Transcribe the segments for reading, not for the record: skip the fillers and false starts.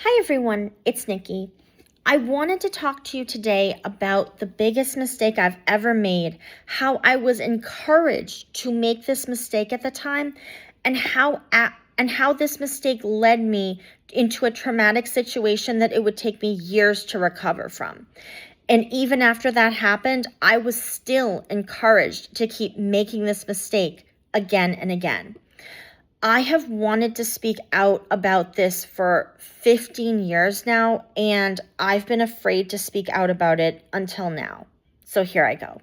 Hi everyone, it's Nikki. I wanted to talk to you today about the biggest mistake I've ever made, how I was encouraged to make this mistake at the time, and how this mistake led me into a traumatic situation that it would take me years to recover from. And even after that happened, I was still encouraged to keep making this mistake again and again. I have wanted to speak out about this for 15 years now, and I've been afraid to speak out about it until now. So here I go.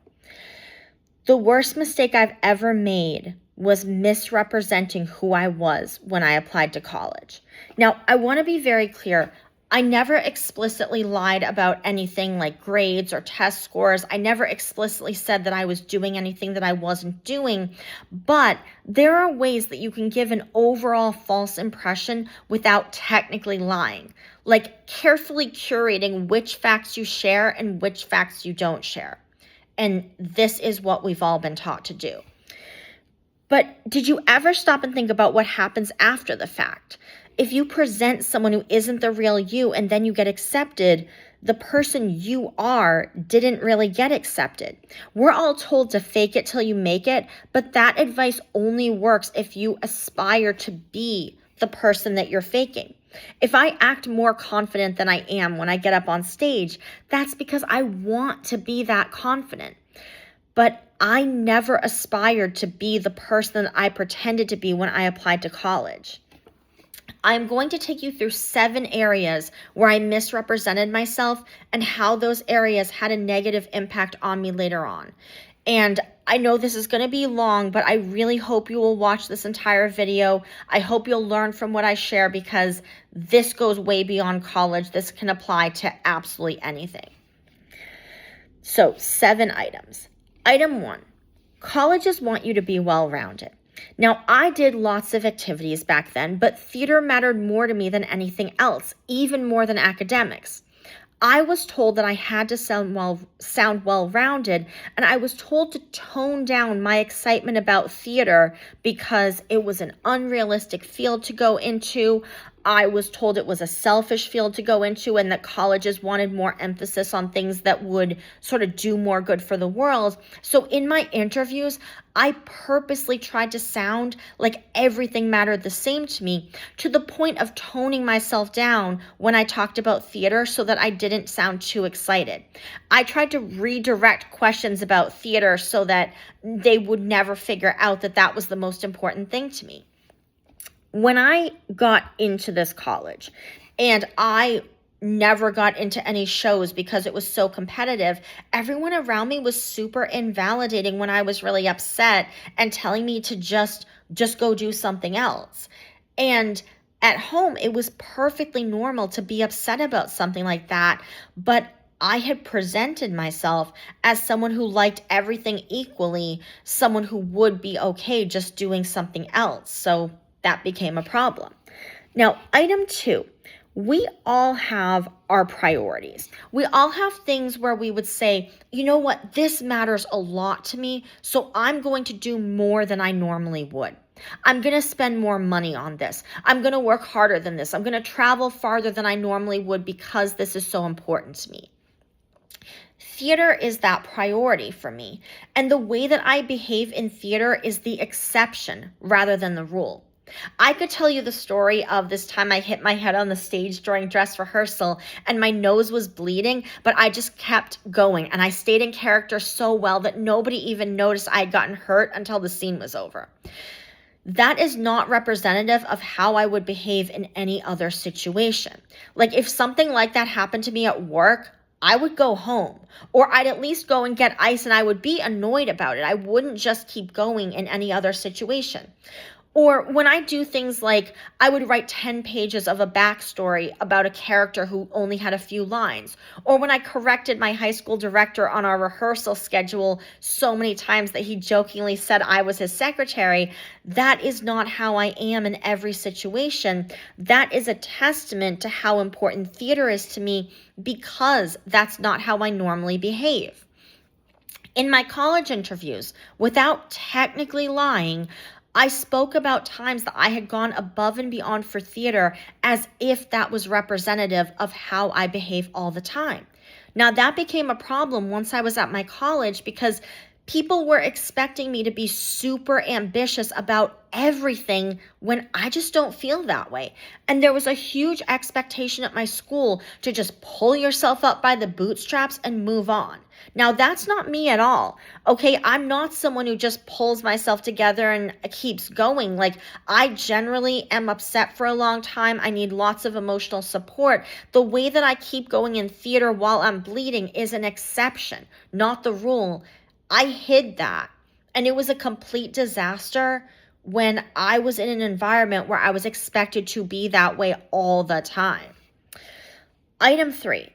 The worst mistake I've ever made was misrepresenting who I was when I applied to college. Now, I want to be very clear. I never explicitly lied about anything like grades or test scores. I never explicitly said that I was doing anything that I wasn't doing. But there are ways that you can give an overall false impression without technically lying, like carefully curating which facts you share and which facts you don't share. And this is what we've all been taught to do. But did you ever stop and think about what happens after the fact? If you present someone who isn't the real you and then you get accepted, the person you are didn't really get accepted. We're all told to fake it till you make it, but that advice only works if you aspire to be the person that you're faking. If I act more confident than I am when I get up on stage, that's because I want to be that confident. But I never aspired to be the person that I pretended to be when I applied to college. I'm going to take you through 7 areas where I misrepresented myself and how those areas had a negative impact on me later on. And I know this is going to be long, but I really hope you will watch this entire video. I hope you'll learn from what I share because this goes way beyond college. This can apply to absolutely anything. So 7 items. Item 1, colleges want you to be well-rounded. Now, I did lots of activities back then, but theater mattered more to me than anything else, even more than academics. I was told that I had to sound well-rounded, and I was told to tone down my excitement about theater because it was an unrealistic field to go into. I was told it was a selfish field to go into and that colleges wanted more emphasis on things that would sort of do more good for the world. So in my interviews, I purposely tried to sound like everything mattered the same to me, to the point of toning myself down when I talked about theater so that I didn't sound too excited. I tried to redirect questions about theater so that they would never figure out that that was the most important thing to me. When I got into this college, and I never got into any shows because it was so competitive, everyone around me was super invalidating when I was really upset and telling me to just go do something else. And at home, it was perfectly normal to be upset about something like that, but I had presented myself as someone who liked everything equally, someone who would be okay just doing something else. So that became a problem. Now, item 2, we all have our priorities. We all have things where we would say, you know what, this matters a lot to me, so I'm going to do more than I normally would. I'm going to spend more money on this. I'm going to work harder than this. I'm going to travel farther than I normally would because this is so important to me. Theater is that priority for me, and the way that I behave in theater is the exception rather than the rule. I could tell you the story of this time I hit my head on the stage during dress rehearsal and my nose was bleeding, but I just kept going and I stayed in character so well that nobody even noticed I had gotten hurt until the scene was over. That is not representative of how I would behave in any other situation. Like if something like that happened to me at work, I would go home, or I'd at least go and get ice and I would be annoyed about it. I wouldn't just keep going in any other situation. Or when I do things like I would write 10 pages of a backstory about a character who only had a few lines. Or when I corrected my high school director on our rehearsal schedule so many times that he jokingly said I was his secretary, that is not how I am in every situation. That is a testament to how important theater is to me because that's not how I normally behave. In my college interviews, without technically lying, I spoke about times that I had gone above and beyond for theater as if that was representative of how I behave all the time. Now, that became a problem once I was at my college because people were expecting me to be super ambitious about everything when I just don't feel that way. And there was a huge expectation at my school to just pull yourself up by the bootstraps and move on. Now, that's not me at all. Okay, I'm not someone who just pulls myself together and keeps going. Like, I generally am upset for a long time. I need lots of emotional support. The way that I keep going in theater while I'm bleeding is an exception, not the rule. I hid that, and it was a complete disaster when I was in an environment where I was expected to be that way all the time. Item 3.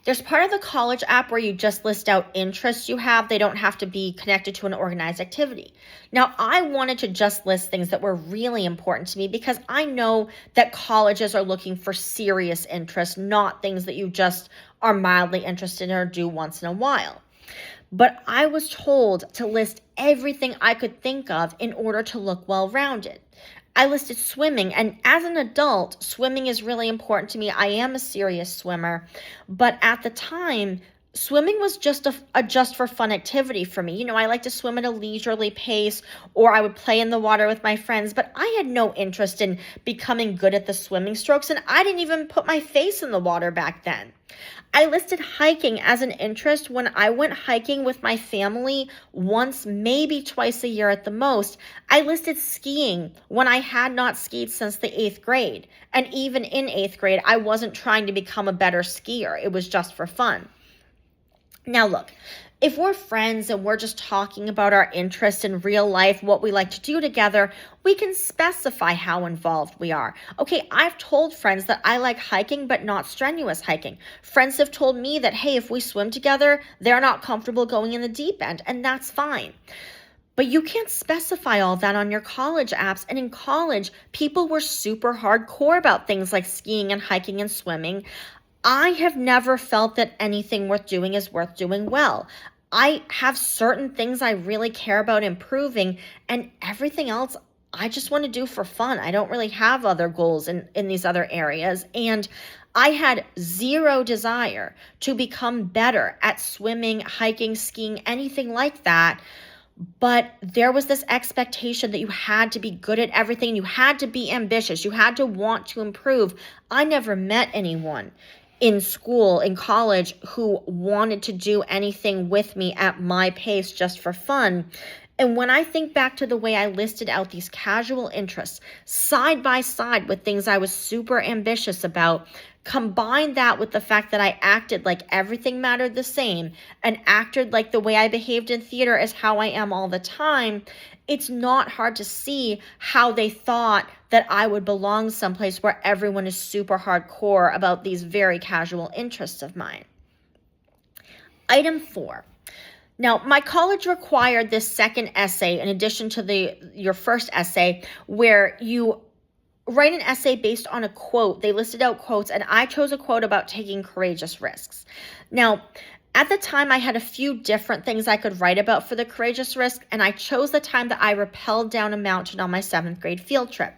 There's part of the college app where you just list out interests you have. They don't have to be connected to an organized activity. Now, I wanted to just list things that were really important to me because I know that colleges are looking for serious interests, not things that you just are mildly interested in or do once in a while. But I was told to list everything I could think of in order to look well-rounded. I listed swimming, and as an adult, swimming is really important to me. I am a serious swimmer, but at the time, swimming was just a just for fun activity for me. You know, I like to swim at a leisurely pace, or I would play in the water with my friends, but I had no interest in becoming good at the swimming strokes, and I didn't even put my face in the water back then. I listed hiking as an interest when I went hiking with my family once, maybe twice a year at the most. I listed skiing when I had not skied since the 8th grade. And even in 8th grade, I wasn't trying to become a better skier. It was just for fun. Now look, if we're friends and we're just talking about our interests in real life, what we like to do together, we can specify how involved we are. Okay, I've told friends that I like hiking, but not strenuous hiking. Friends have told me that, hey, if we swim together, they're not comfortable going in the deep end, and that's fine. But you can't specify all that on your college apps. And in college, people were super hardcore about things like skiing and hiking and swimming. I have never felt that anything worth doing is worth doing well. I have certain things I really care about improving, and everything else I just want to do for fun. I don't really have other goals in these other areas. And I had zero desire to become better at swimming, hiking, skiing, anything like that. But there was this expectation that you had to be good at everything. You had to be ambitious. You had to want to improve. I never met anyone in school, in college, who wanted to do anything with me at my pace just for fun. And when I think back to the way I listed out these casual interests side by side with things I was super ambitious about, combine that with the fact that I acted like everything mattered the same and acted like the way I behaved in theater is how I am all the time, it's not hard to see how they thought that I would belong someplace where everyone is super hardcore about these very casual interests of mine. Item 4. Now, my college required this second essay in addition to your first essay where you write an essay based on a quote. They listed out quotes, and I chose a quote about taking courageous risks. Now, at the time, I had a few different things I could write about for the courageous risk, and I chose the time that I rappelled down a mountain on my 7th grade field trip.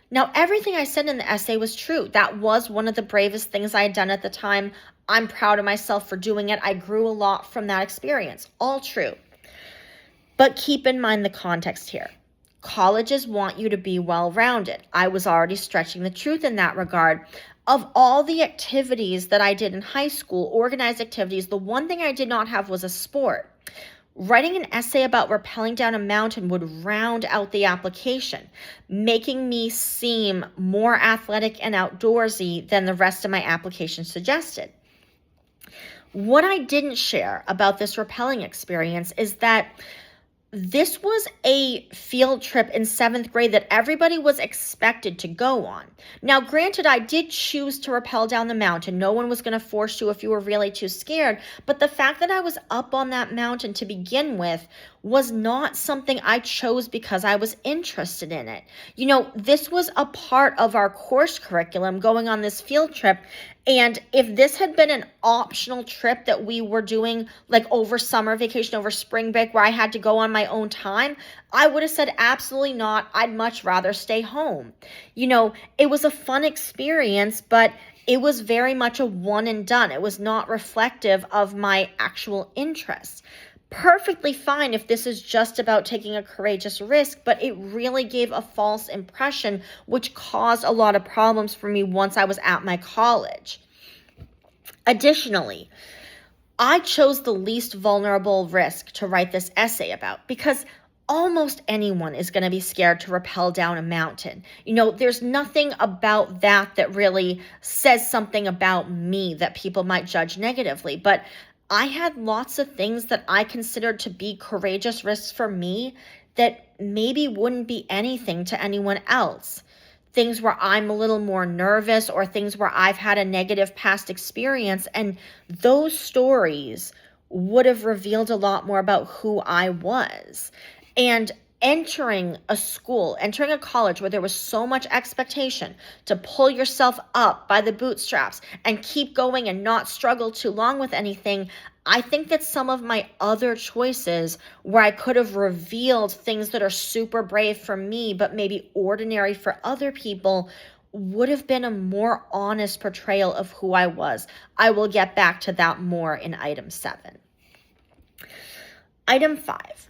Now, everything I said in the essay was true. That was one of the bravest things I had done at the time. I'm proud of myself for doing it. I grew a lot from that experience. All true. But keep in mind the context here. Colleges want you to be well-rounded. I was already stretching the truth in that regard. Of all the activities that I did in high school, organized activities, the one thing I did not have was a sport. Writing an essay about rappelling down a mountain would round out the application, making me seem more athletic and outdoorsy than the rest of my application suggested. What I didn't share about this rappelling experience is that this was a field trip in 7th grade that everybody was expected to go on. Now, granted, I did choose to rappel down the mountain. No one was going to force you if you were really too scared. But the fact that I was up on that mountain to begin with was not something I chose because I was interested in it. This was a part of our course curriculum going on this field trip. And if this had been an optional trip that we were doing like over summer vacation, over spring break, where I had to go on my own time, I would have said absolutely not. I'd much rather stay home. It was a fun experience, but it was very much a one and done. It was not reflective of my actual interests. Perfectly fine if this is just about taking a courageous risk, but it really gave a false impression, which caused a lot of problems for me once I was at my college. Additionally, I chose the least vulnerable risk to write this essay about because almost anyone is going to be scared to rappel down a mountain. There's nothing about that really says something about me that people might judge negatively, but I had lots of things that I considered to be courageous risks for me that maybe wouldn't be anything to anyone else. Things where I'm a little more nervous or things where I've had a negative past experience, and those stories would have revealed a lot more about who I was. And entering a college where there was so much expectation to pull yourself up by the bootstraps and keep going and not struggle too long with anything, I think that some of my other choices where I could have revealed things that are super brave for me, but maybe ordinary for other people, would have been a more honest portrayal of who I was. I will get back to that more in item 7. Item 5.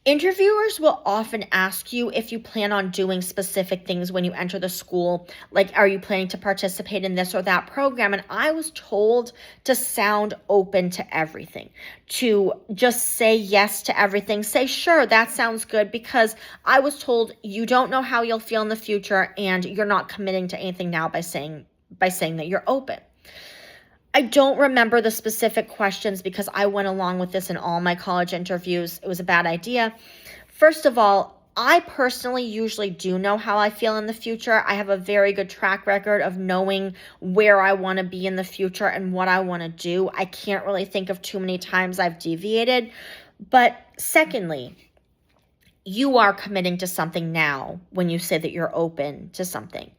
Interviewers will often ask you if you plan on doing specific things when you enter the school, like are you planning to participate in this or that program? And I was told to sound open to everything, to just say yes to everything, say sure, that sounds good, because I was told you don't know how you'll feel in the future and you're not committing to anything now by saying that you're open. I don't remember the specific questions because I went along with this in all my college interviews. It was a bad idea. First of all, I personally usually do know how I feel in the future. I have a very good track record of knowing where I want to be in the future and what I want to do. I can't really think of too many times I've deviated. But secondly, you are committing to something now when you say that you're open to something.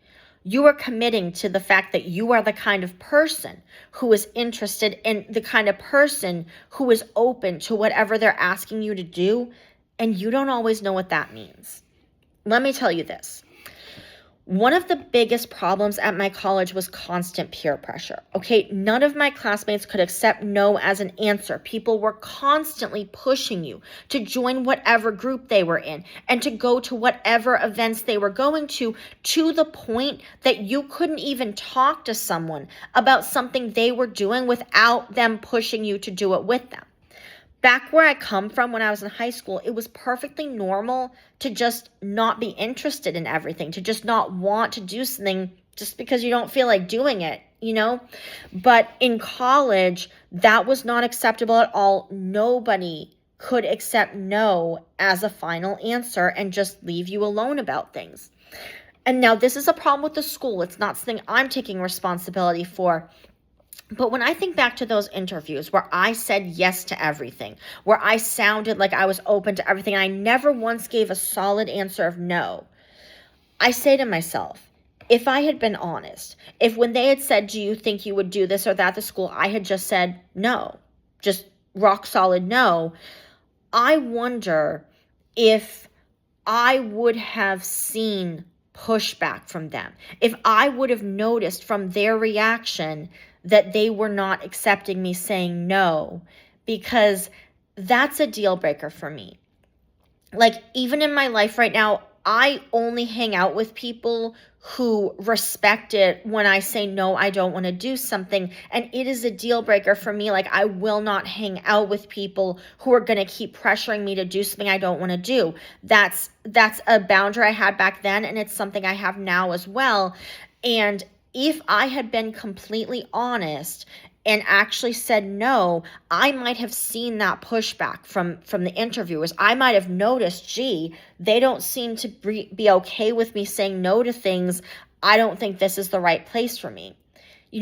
You are committing to the fact that you are the kind of person who is interested in the kind of person who is open to whatever they're asking you to do, and you don't always know what that means. Let me tell you this. One of the biggest problems at my college was constant peer pressure. Okay, none of my classmates could accept no as an answer. People were constantly pushing you to join whatever group they were in and to go to whatever events they were going to the point that you couldn't even talk to someone about something they were doing without them pushing you to do it with them. Back where I come from when I was in high school, it was perfectly normal to just not be interested in everything, to just not want to do something just because you don't feel like doing it, But in college, that was not acceptable at all. Nobody could accept no as a final answer and just leave you alone about things. And now this is a problem with the school. It's not something I'm taking responsibility for. But when I think back to those interviews where I said yes to everything, where I sounded like I was open to everything, and I never once gave a solid answer of no, I say to myself, if I had been honest, if when they had said, do you think you would do this or that at the school, I had just said no, just rock solid no, I wonder if I would have seen pushback from them, if I would have noticed from their reaction that they were not accepting me saying no, because that's a deal breaker for me. Like, even in my life right now, I only hang out with people who respect it when I say no, I don't want to do something. And it is a deal breaker for me. Like, I will not hang out with people who are going to keep pressuring me to do something I don't want to do. That's a boundary I had back then, and it's something I have now as well. And if I had been completely honest and actually said no, I might have seen that pushback from the interviewers. I might have noticed, gee, they don't seem to be okay with me saying no to things. I don't think this is the right place for me.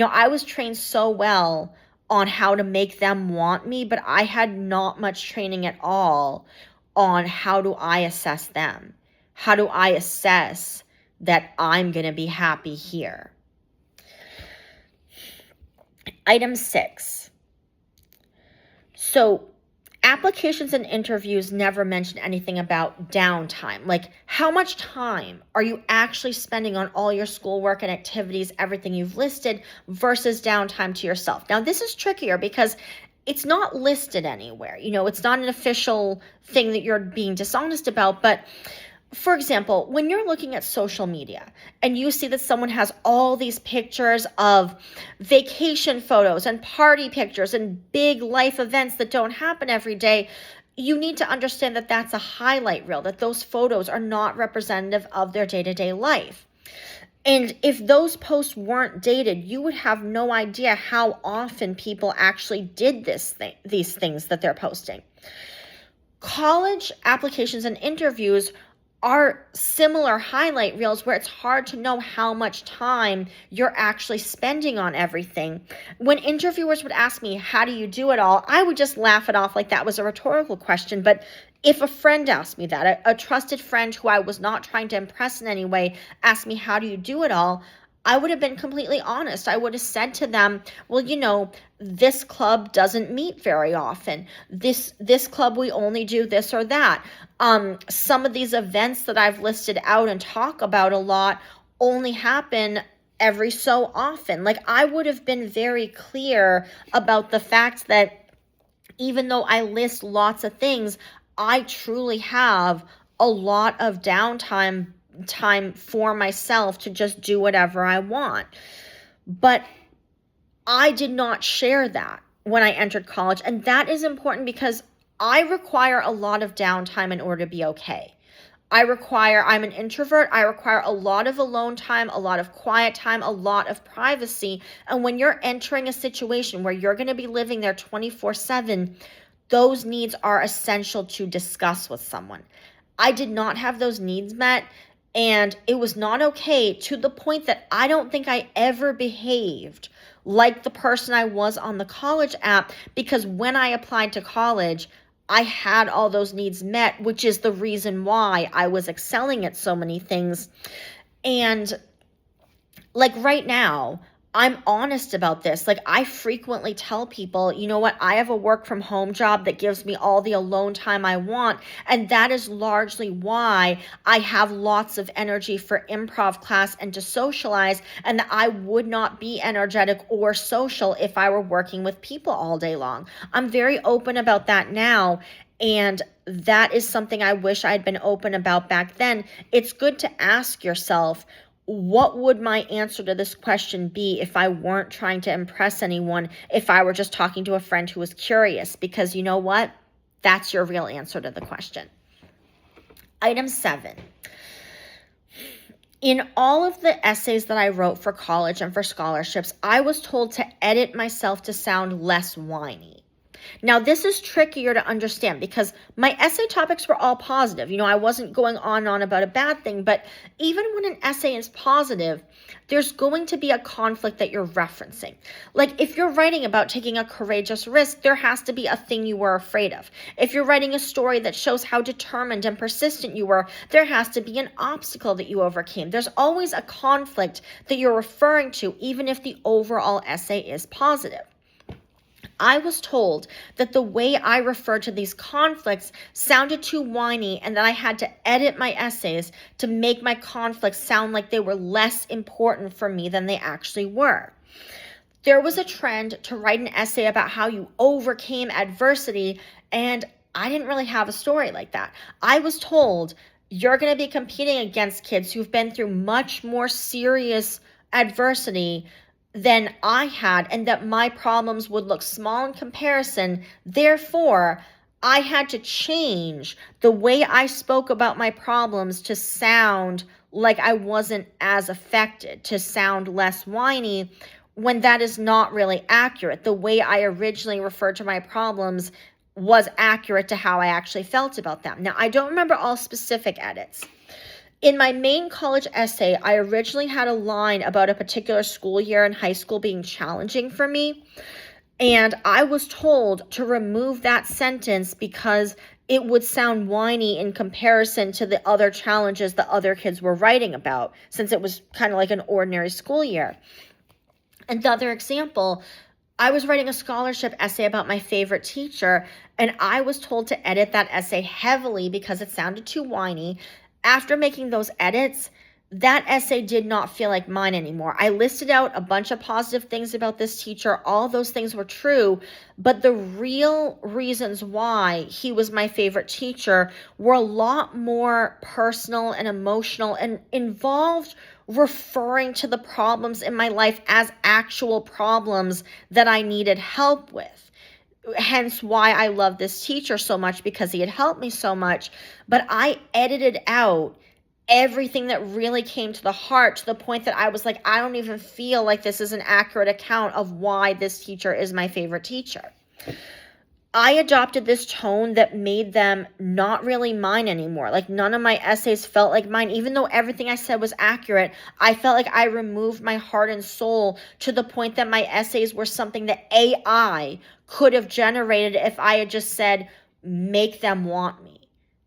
I was trained so well on how to make them want me, but I had not much training at all on how do I assess them? How do I assess that I'm going to be happy here? Item 6. So applications and interviews never mention anything about downtime. Like, how much time are you actually spending on all your schoolwork and activities, everything you've listed, versus downtime to yourself? Now, this is trickier because it's not listed anywhere. It's not an official thing that you're being dishonest about, but for example, when you're looking at social media and you see that someone has all these pictures of vacation photos and party pictures and big life events that don't happen every day, you need to understand that that's a highlight reel, that those photos are not representative of their day-to-day life. And if those posts weren't dated, you would have no idea how often people actually did these things that they're posting. College applications and interviews are similar highlight reels where it's hard to know how much time you're actually spending on everything. When interviewers would ask me, how do you do it all? I would just laugh it off like that was a rhetorical question. But if a friend asked me that, a trusted friend who I was not trying to impress in any way asked me, how do you do it all? I would have been completely honest. I would have said to them, well, this club doesn't meet very often. This club, we only do this or that. Some of these events that I've listed out and talk about a lot only happen every so often. Like, I would have been very clear about the fact that even though I list lots of things, I truly have a lot of downtime for myself to just do whatever I want. But I did not share that when I entered college. And that is important because I require a lot of downtime in order to be okay. I'm an introvert. I require a lot of alone time, a lot of quiet time, a lot of privacy. And when you're entering a situation where you're going to be living there 24/7, those needs are essential to discuss with someone. I did not have those needs met. And it was not okay, to the point that I don't think I ever behaved like the person I was on the college app, because when I applied to college, I had all those needs met, which is the reason why I was excelling at so many things. And like right now, I'm honest about this. Like, I frequently tell people, you know what, I have a work from home job that gives me all the alone time I want. And that is largely why I have lots of energy for improv class and to socialize, and that I would not be energetic or social if I were working with people all day long. I'm very open about that now. And that is something I wish I'd been open about back then. It's good to ask yourself, what would my answer to this question be if I weren't trying to impress anyone, if I were just talking to a friend who was curious? Because you know what? That's your real answer to the question. Item 7. In all of the essays that I wrote for college and for scholarships, I was told to edit myself to sound less whiny. Now, this is trickier to understand because my essay topics were all positive. I wasn't going on and on about a bad thing, but even when an essay is positive, there's going to be a conflict that you're referencing. Like, if you're writing about taking a courageous risk, there has to be a thing you were afraid of. If you're writing a story that shows how determined and persistent you were, there has to be an obstacle that you overcame. There's always a conflict that you're referring to, even if the overall essay is positive. I was told that the way I referred to these conflicts sounded too whiny and that I had to edit my essays to make my conflicts sound like they were less important for me than they actually were. There was a trend to write an essay about how you overcame adversity, and I didn't really have a story like that. I was told, you're going to be competing against kids who've been through much more serious adversity than I had, and that my problems would look small in comparison. Therefore, I had to change the way I spoke about my problems to sound like I wasn't as affected, to sound less whiny, when that is not really accurate. The way I originally referred to my problems was accurate to how I actually felt about them. Now, I don't remember all specific edits. In my main college essay, I originally had a line about a particular school year in high school being challenging for me. And I was told to remove that sentence because it would sound whiny in comparison to the other challenges the other kids were writing about, since it was kind of like an ordinary school year. Another example, I was writing a scholarship essay about my favorite teacher, and I was told to edit that essay heavily because it sounded too whiny. After making those edits, that essay did not feel like mine anymore. I listed out a bunch of positive things about this teacher. All those things were true, but the real reasons why he was my favorite teacher were a lot more personal and emotional and involved referring to the problems in my life as actual problems that I needed help with. Hence why I love this teacher so much, because he had helped me so much. But I edited out everything that really came to the heart, to the point that I was like, I don't even feel like this is an accurate account of why this teacher is my favorite teacher. I adopted this tone that made them not really mine anymore. Like, none of my essays felt like mine. Even though everything I said was accurate, I felt like I removed my heart and soul, to the point that my essays were something that AI could have generated if I had just said, make them want me.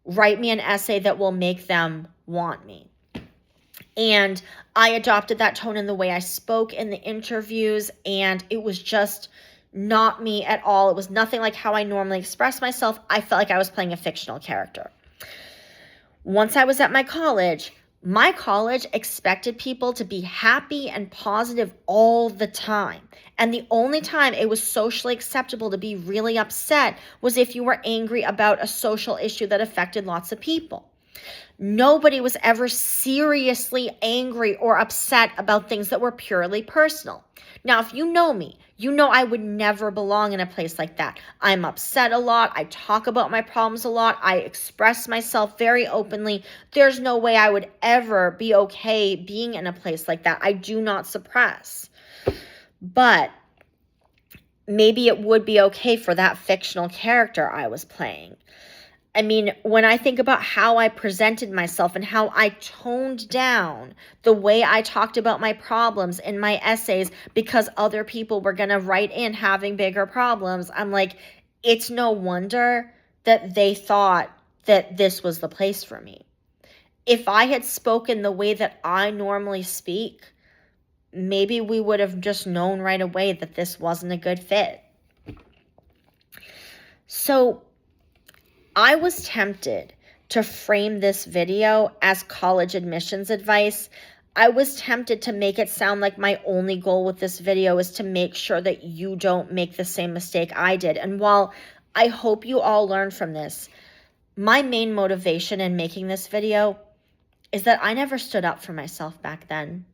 Write me an essay that will make them want me. And I adopted that tone in the way I spoke in the interviews, and it was just not me at all. It was nothing like how I normally express myself. I felt like I was playing a fictional character. Once I was at my college expected people to be happy and positive all the time. And the only time it was socially acceptable to be really upset was if you were angry about a social issue that affected lots of people. Nobody was ever seriously angry or upset about things that were purely personal. Now, if you know me, you know I would never belong in a place like that. I'm upset a lot. I talk about my problems a lot. I express myself very openly. There's no way I would ever be okay being in a place like that. I do not suppress. But maybe it would be okay for that fictional character I was playing. I mean, when I think about how I presented myself and how I toned down the way I talked about my problems in my essays because other people were going to write in having bigger problems, I'm like, it's no wonder that they thought that this was the place for me. If I had spoken the way that I normally speak, maybe we would have just known right away that this wasn't a good fit. So I was tempted to frame this video as college admissions advice. I was tempted to make it sound like my only goal with this video is to make sure that you don't make the same mistake I did. And while I hope you all learn from this, my main motivation in making this video is that I never stood up for myself back then.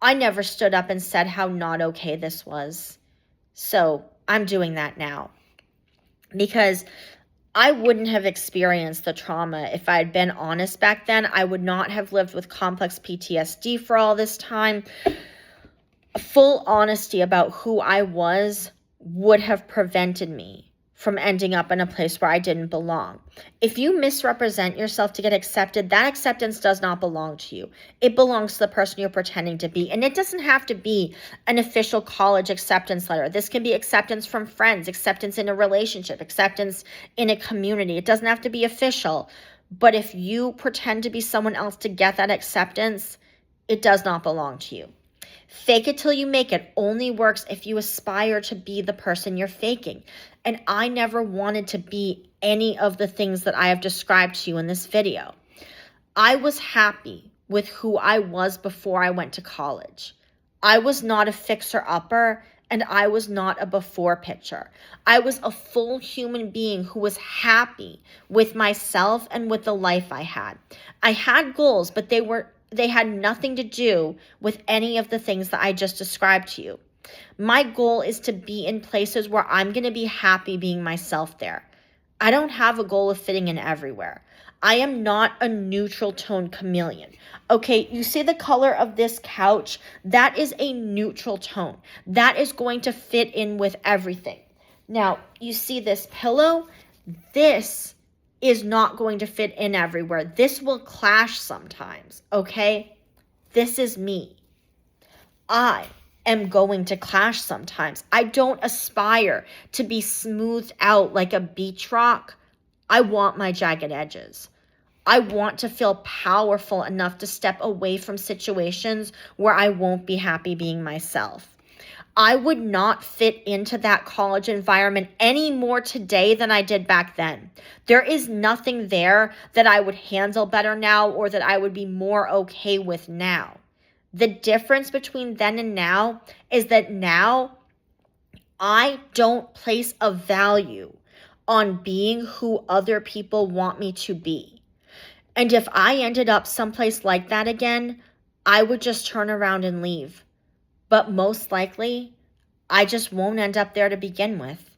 I never stood up and said how not okay this was. So I'm doing that now, because I wouldn't have experienced the trauma if I had been honest back then. I would not have lived with complex PTSD for all this time. Full honesty about who I was would have prevented me from ending up in a place where I didn't belong. If you misrepresent yourself to get accepted, that acceptance does not belong to you. It belongs to the person you're pretending to be. And it doesn't have to be an official college acceptance letter. This can be acceptance from friends, acceptance in a relationship, acceptance in a community. It doesn't have to be official. But if you pretend to be someone else to get that acceptance, it does not belong to you. Fake it till you make it only works if you aspire to be the person you're faking. And I never wanted to be any of the things that I have described to you in this video. I was happy with who I was before I went to college. I was not a fixer-upper, and I was not a before picture. I was a full human being who was happy with myself and with the life I had. I had goals, but they had nothing to do with any of the things that I just described to you. My goal is to be in places where I'm going to be happy being myself there. I don't have a goal of fitting in everywhere. I am not a neutral tone chameleon. Okay, you see the color of this couch? That is a neutral tone. That is going to fit in with everything. Now, you see this pillow? This is not going to fit in everywhere. This will clash sometimes, okay? This is me. I am going to clash sometimes. I don't aspire to be smoothed out like a beach rock. I want my jagged edges. I want to feel powerful enough to step away from situations where I won't be happy being myself. I would not fit into that college environment any more today than I did back then. There is nothing there that I would handle better now or that I would be more okay with now. The difference between then and now is that now I don't place a value on being who other people want me to be. And if I ended up someplace like that again, I would just turn around and leave. But most likely, I just won't end up there to begin with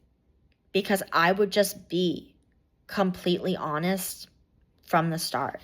because I would just be completely honest from the start.